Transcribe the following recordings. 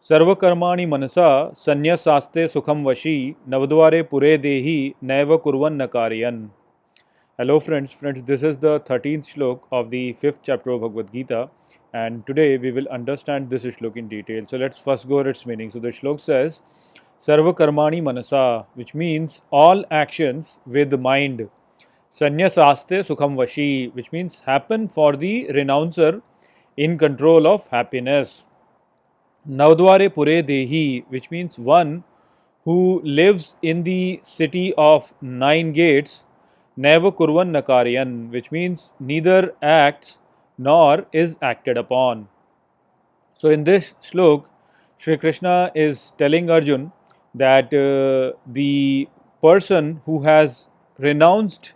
सर्वकर्माणि मनसा संन्यसास्ते सुखम वशी नवद्वारे पुरे देहि नैव कुर्वन्न कार्यन. Hello friends, this is the 13th shlok of the 5th chapter of Bhagavad Gita, and today we will understand this shlok in detail. So let's first go over its meaning. So the shlok says, Sarva karmani manasa, which means all actions with the mind. Sanyasaste sukham vashi, which means happen for the renouncer in control of happiness. Navdware pure dehi, which means one who lives in the city of 9 gates, never kurvan nakaryan, which means neither acts nor is acted upon. So in this shlok, Shri Krishna is telling Arjun that the person who has renounced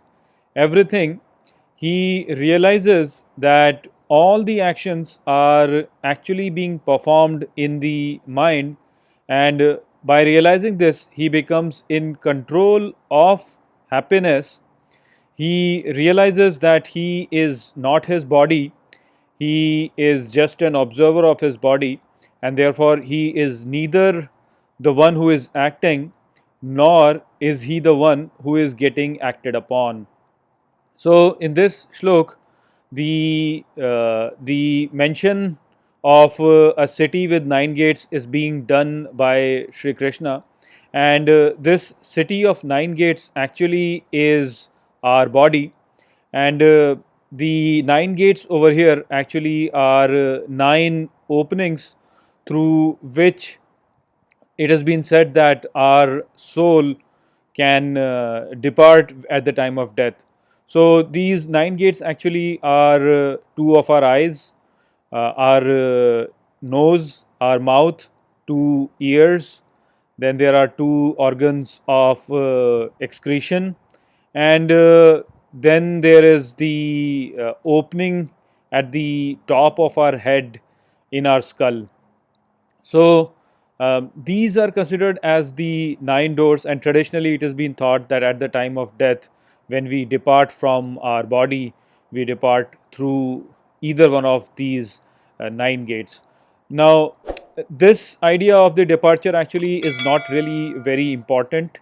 everything, he realizes that all the actions are actually being performed in the mind, and by realizing this, he becomes in control of happiness. He realizes that he is not his body, he is just an observer of his body, and therefore he is neither the one who is acting nor is he the one who is getting acted upon. So in this shlok, the mention of a city with 9 gates is being done by Sri Krishna, and this city of 9 gates actually is our body, and the 9 gates over here actually are 9 openings through which it has been said that our soul can depart at the time of death. So these 9 gates actually are two of our eyes, our nose, our mouth, 2 ears. Then there are 2 organs of excretion, and then there is the opening at the top of our head in our skull. So these are considered as the 9 doors, and traditionally it has been thought that at the time of death, when we depart from our body, we depart through either one of these 9 gates. Now, this idea of the departure actually is not really very important.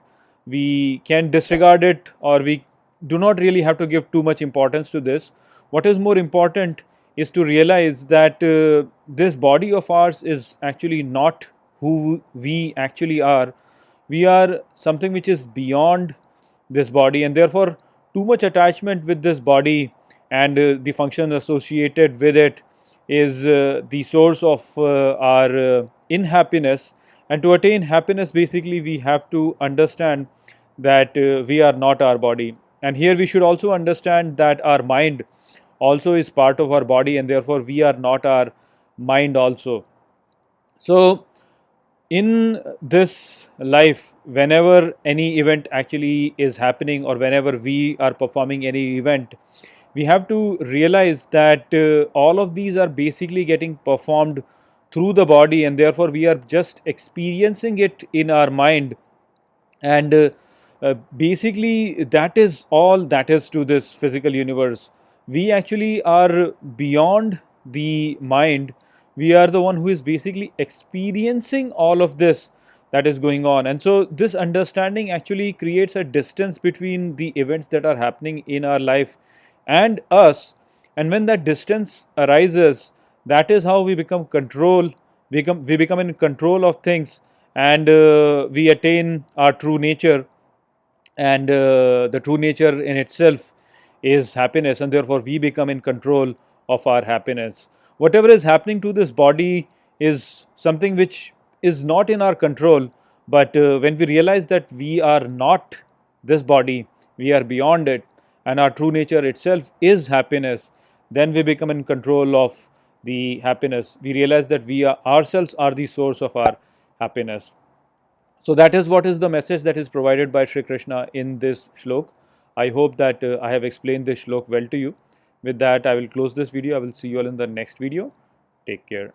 We can disregard it, or we do not really have to give too much importance to this. What is more important is to realize that this body of ours is actually not who we actually are. We are something which is beyond this body, and therefore too much attachment with this body and the functions associated with it is the source of our unhappiness. And to attain happiness, basically we have to understand that we are not our body, and here we should also understand that our mind also is part of our body, and therefore we are not our mind also. So in this life, whenever any event actually is happening, or whenever we are performing any event, we have to realize that all of these are basically getting performed through the body, and therefore we are just experiencing it in our mind. And basically that is all that is to this physical universe. We actually are beyond the mind. We are the one who is basically experiencing all of this that is going on, and so this understanding actually creates a distance between the events that are happening in our life and us. And when that distance arises, that is how we become control, we become in control of things, and we attain our true nature. And the true nature in itself is happiness, and therefore we become in control of our happiness. Whatever is happening to this body is something which is not in our control, but when we realize that we are not this body, we are beyond it, and our true nature itself is happiness, then we become in control of the happiness. We realize that we are ourselves are the source of our happiness. So that is what is the message that is provided by Sri Krishna in this shlok. I hope that I have explained this shlok well to you. With that, I will close this video. I will see you all in the next video. Take care.